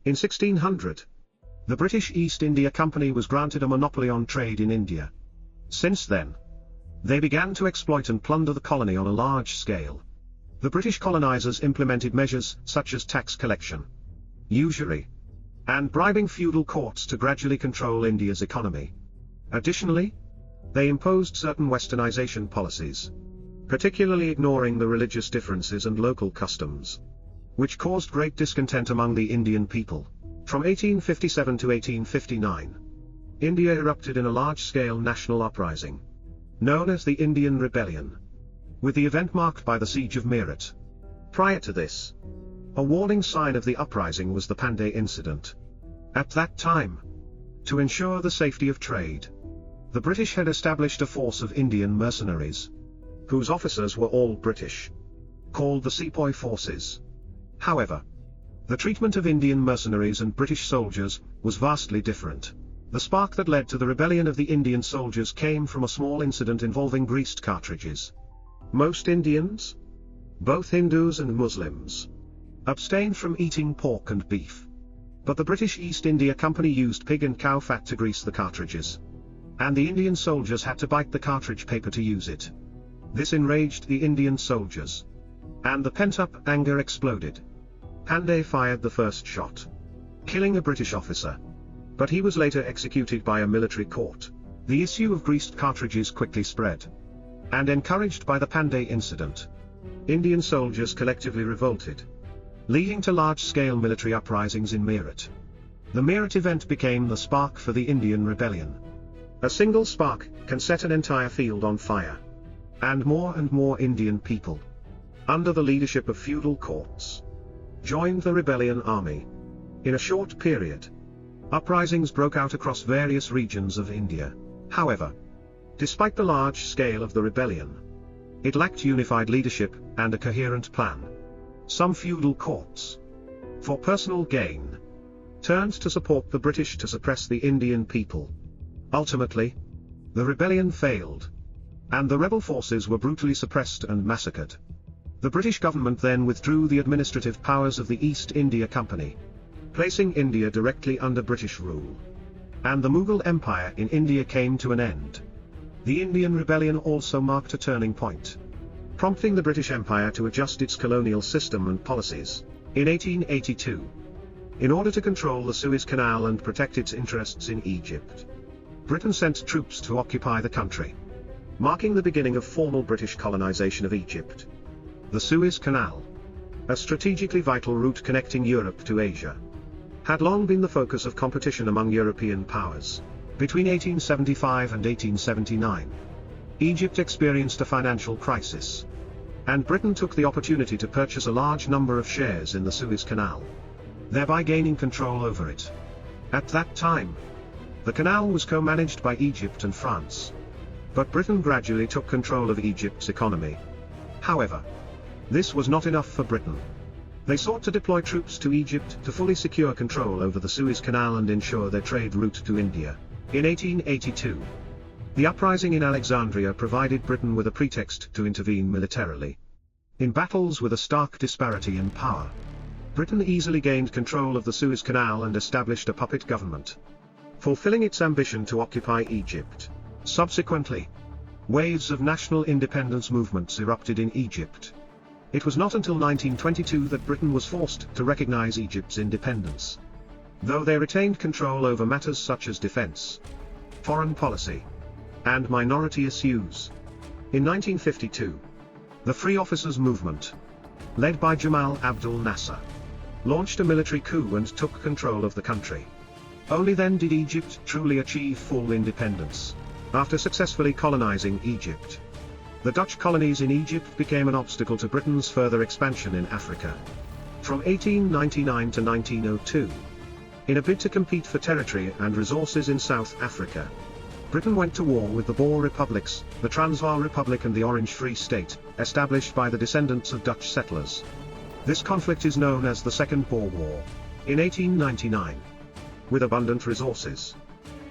In 1600, the British East India Company was granted a monopoly on trade in India. Since then, they began to exploit and plunder the colony on a large scale. The British colonizers implemented measures such as tax collection, usury, and bribing feudal courts to gradually control India's economy. Additionally, they imposed certain westernization policies, particularly ignoring the religious differences and local customs, which caused great discontent among the Indian people. From 1857 to 1859, India erupted in a large-scale national uprising, known as the Indian Rebellion, with the event marked by the Siege of Meerut. Prior to this, a warning sign of the uprising was the Panday incident. At that time, to ensure the safety of trade, the British had established a force of Indian mercenaries, whose officers were all British, called the Sepoy Forces. However, the treatment of Indian mercenaries and British soldiers was vastly different. The spark that led to the rebellion of the Indian soldiers came from a small incident involving greased cartridges. Most Indians, both Hindus and Muslims, abstained from eating pork and beef. But the British East India Company used pig and cow fat to grease the cartridges, and the Indian soldiers had to bite the cartridge paper to use it. This enraged the Indian soldiers, and the pent-up anger exploded. Panday fired the first shot, killing a British officer, but he was later executed by a military court. The issue of greased cartridges quickly spread, and encouraged by the Panday incident, Indian soldiers collectively revolted, leading to large-scale military uprisings in Meerut. The Meerut event became the spark for the Indian Rebellion. A single spark can set an entire field on fire. And more Indian people, under the leadership of feudal courts, joined the rebellion army. In a short period, uprisings broke out across various regions of India. However, despite the large scale of the rebellion, it lacked unified leadership and a coherent plan. Some feudal courts, for personal gain, turned to support the British to suppress the Indian people. Ultimately, the rebellion failed, and the rebel forces were brutally suppressed and massacred. The British government then withdrew the administrative powers of the East India Company, placing India directly under British rule. And the Mughal Empire in India came to an end. The Indian Rebellion also marked a turning point, prompting the British Empire to adjust its colonial system and policies. In 1882, in order to control the Suez Canal and protect its interests in Egypt, Britain sent troops to occupy the country, marking the beginning of formal British colonization of Egypt. The Suez Canal, a strategically vital route connecting Europe to Asia, had long been the focus of competition among European powers. Between 1875 and 1879, Egypt experienced a financial crisis, and Britain took the opportunity to purchase a large number of shares in the Suez Canal, thereby gaining control over it. At that time, the canal was co-managed by Egypt and France, but Britain gradually took control of Egypt's economy. However, this was not enough for Britain. They sought to deploy troops to Egypt to fully secure control over the Suez Canal and ensure their trade route to India. In 1882, the uprising in Alexandria provided Britain with a pretext to intervene militarily. In battles with a stark disparity in power, Britain easily gained control of the Suez Canal and established a puppet government, fulfilling its ambition to occupy Egypt. Subsequently, waves of national independence movements erupted in Egypt. It was not until 1922 that Britain was forced to recognize Egypt's independence, though they retained control over matters such as defense, foreign policy, and minority issues. In 1952, the Free Officers Movement, led by Jamal Abdel Nasser, launched a military coup and took control of the country. Only then did Egypt truly achieve full independence. After successfully colonizing Egypt, the Dutch colonies in Egypt became an obstacle to Britain's further expansion in Africa. From 1899 to 1902, in a bid to compete for territory and resources in South Africa, Britain went to war with the Boer republics, the Transvaal Republic and the Orange Free State, established by the descendants of Dutch settlers. This conflict is known as the Second Boer War. In 1899, with abundant resources,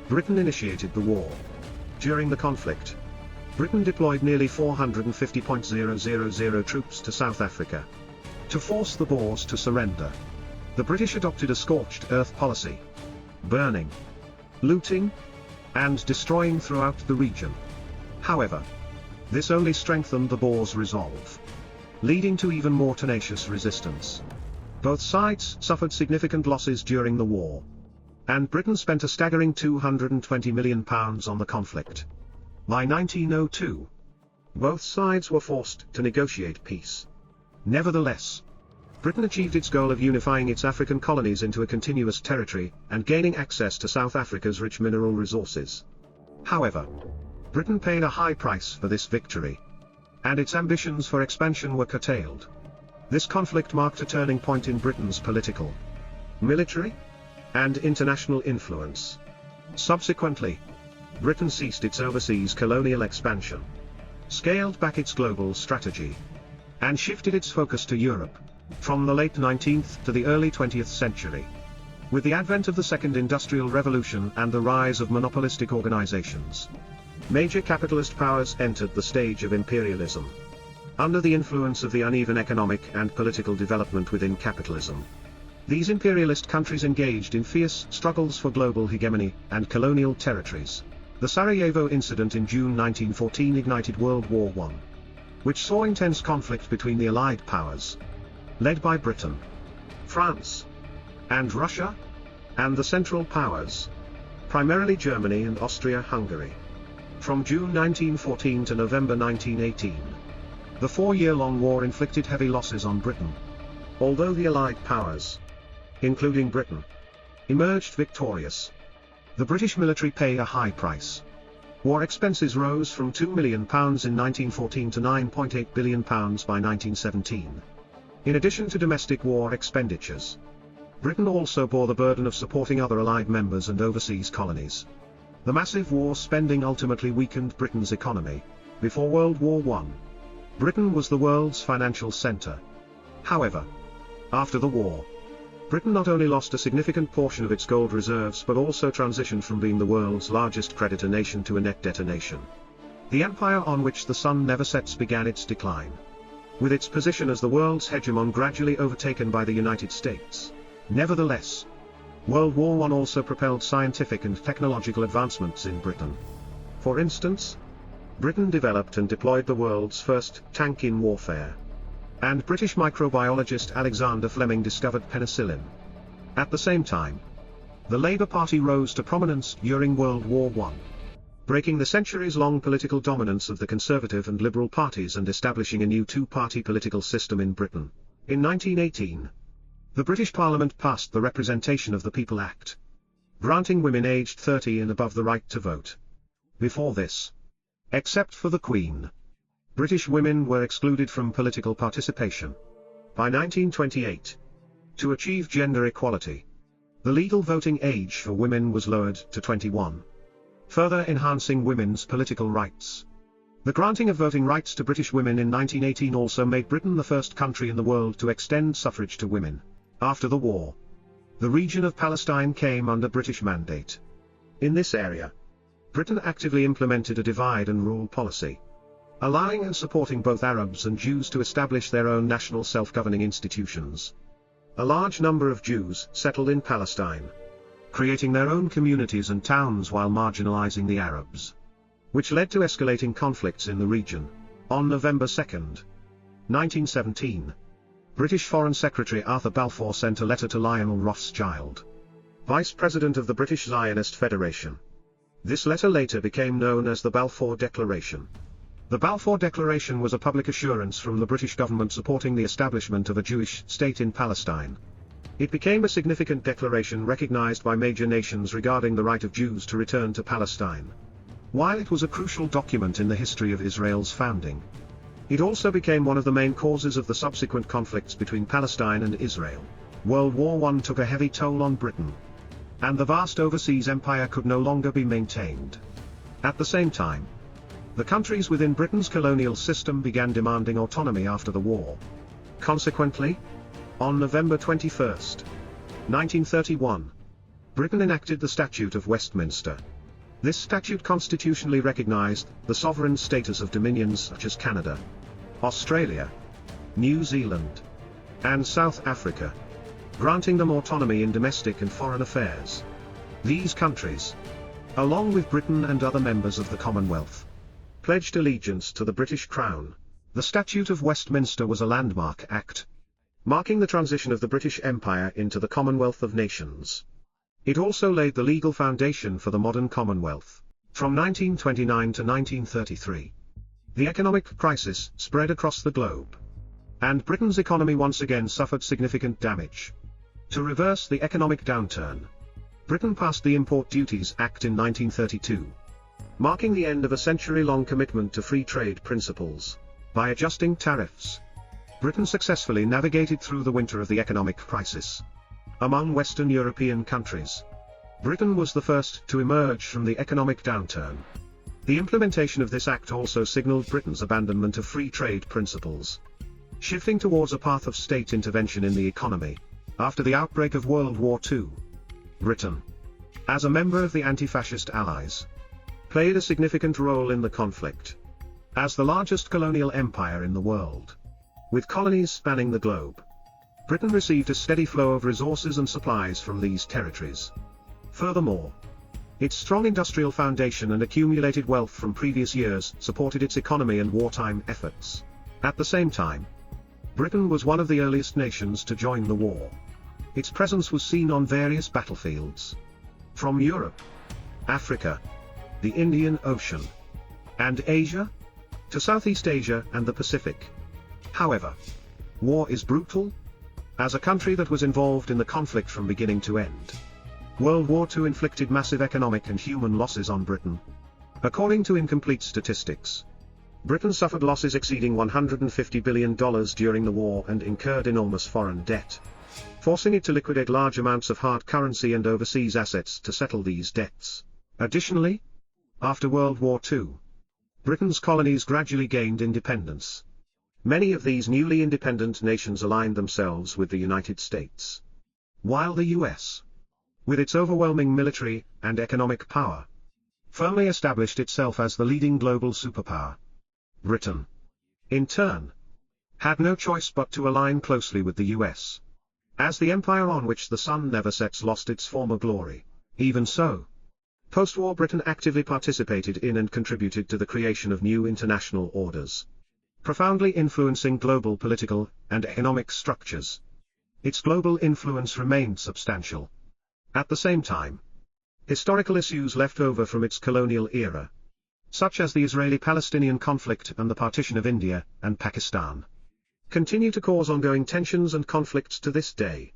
Britain initiated the war. During the conflict, Britain deployed nearly 450,000 troops to South Africa, to force the Boers to surrender. The British adopted a scorched earth policy, burning, looting, and destroying throughout the region. However, this only strengthened the Boers' resolve, leading to even more tenacious resistance. Both sides suffered significant losses during the war, and Britain spent a staggering £220 million on the conflict. By 1902, both sides were forced to negotiate peace. Nevertheless, Britain achieved its goal of unifying its African colonies into a continuous territory and gaining access to South Africa's rich mineral resources. However, Britain paid a high price for this victory, and its ambitions for expansion were curtailed. This conflict marked a turning point in Britain's political, military, and international influence. Subsequently, Britain ceased its overseas colonial expansion, scaled back its global strategy, and shifted its focus to Europe, from the late 19th to the early 20th century. With the advent of the Second Industrial Revolution and the rise of monopolistic organizations, major capitalist powers entered the stage of imperialism. Under the influence of the uneven economic and political development within capitalism, these imperialist countries engaged in fierce struggles for global hegemony and colonial territories. The Sarajevo incident in June 1914 ignited World War I, which saw intense conflict between the Allied powers, led by Britain, France, and Russia, and the Central Powers, primarily Germany and Austria-Hungary. From June 1914 to November 1918, the four-year-long war inflicted heavy losses on Britain. Although the Allied powers, including Britain, emerged victorious, the British military paid a high price. War expenses rose from £2 million in 1914 to £9.8 billion by 1917. In addition to domestic war expenditures, Britain also bore the burden of supporting other Allied members and overseas colonies. The massive war spending ultimately weakened Britain's economy. Before World War I, Britain was the world's financial center. However, after the war, Britain not only lost a significant portion of its gold reserves but also transitioned from being the world's largest creditor nation to a net debtor nation. The empire on which the sun never sets began its decline, with its position as the world's hegemon gradually overtaken by the United States. Nevertheless, World War I also propelled scientific and technological advancements in Britain. For instance, Britain developed and deployed the world's first tank in warfare, and British microbiologist Alexander Fleming discovered penicillin. At the same time, the Labour Party rose to prominence during World War I, breaking the centuries-long political dominance of the Conservative and Liberal parties and establishing a new two-party political system in Britain. In 1918, the British Parliament passed the Representation of the People Act, granting women aged 30 and above the right to vote. Before this, except for the Queen, British women were excluded from political participation. By 1928, to achieve gender equality, the legal voting age for women was lowered to 21. Further enhancing women's political rights. The granting of voting rights to British women in 1918 also made Britain the first country in the world to extend suffrage to women. After the war, the region of Palestine came under British mandate. In this area, Britain actively implemented a divide and rule policy, allowing and supporting both Arabs and Jews to establish their own national self-governing institutions. A large number of Jews settled in Palestine, creating their own communities and towns while marginalizing the Arabs, which led to escalating conflicts in the region. On November 2, 1917, British Foreign Secretary Arthur Balfour sent a letter to Lionel Rothschild, Vice President of the British Zionist Federation. This letter later became known as the Balfour Declaration. The Balfour Declaration was a public assurance from the British government supporting the establishment of a Jewish state in Palestine. It became a significant declaration recognized by major nations regarding the right of Jews to return to Palestine. While it was a crucial document in the history of Israel's founding, it also became one of the main causes of the subsequent conflicts between Palestine and Israel. World War I took a heavy toll on Britain, and the vast overseas empire could no longer be maintained. At the same time, the countries within Britain's colonial system began demanding autonomy after the war. Consequently, on November 21, 1931, Britain enacted the Statute of Westminster. This statute constitutionally recognized the sovereign status of dominions such as Canada, Australia, New Zealand, and South Africa. granting them autonomy in domestic and foreign affairs. These countries, along with Britain and other members of the Commonwealth, pledged allegiance to the British Crown. The Statute of Westminster was a landmark act, marking the transition of the British Empire into the Commonwealth of Nations. It also laid the legal foundation for the modern Commonwealth. From 1929 to 1933, the economic crisis spread across the globe, and Britain's economy once again suffered significant damage. To reverse the economic downturn, Britain passed the Import Duties Act in 1932, marking the end of a century-long commitment to free trade principles. By adjusting tariffs, Britain successfully navigated through the winter of the economic crisis. Among Western European countries, Britain was the first to emerge from the economic downturn. The implementation of this act also signaled Britain's abandonment of free trade principles, shifting towards a path of state intervention in the economy. After the outbreak of World War II, Britain, as a member of the anti-fascist Allies, played a significant role in the conflict. As the largest colonial empire in the world, with colonies spanning the globe, Britain received a steady flow of resources and supplies from these territories. Furthermore, its strong industrial foundation and accumulated wealth from previous years supported its economy and wartime efforts. At the same time, Britain was one of the earliest nations to join the war. Its presence was seen on various battlefields, from Europe, Africa, the Indian Ocean, and Asia, to Southeast Asia and the Pacific. However, war is brutal. As a country that was involved in the conflict from beginning to end, World War II inflicted massive economic and human losses on Britain. According to incomplete statistics, Britain suffered losses exceeding $150 billion during the war and incurred enormous foreign debt, forcing it to liquidate large amounts of hard currency and overseas assets to settle these debts. Additionally, after World War II, Britain's colonies gradually gained independence. Many of these newly independent nations aligned themselves with the United States, while the US, with its overwhelming military and economic power, firmly established itself as the leading global superpower. Britain, in turn, had no choice but to align closely with the US. As the empire on which the sun never sets lost its former glory, even so, post-war Britain actively participated in and contributed to the creation of new international orders, profoundly influencing global political and economic structures. Its global influence remained substantial. At the same time, historical issues left over from its colonial era, such as the Israeli-Palestinian conflict and the partition of India and Pakistan, continue to cause ongoing tensions and conflicts to this day.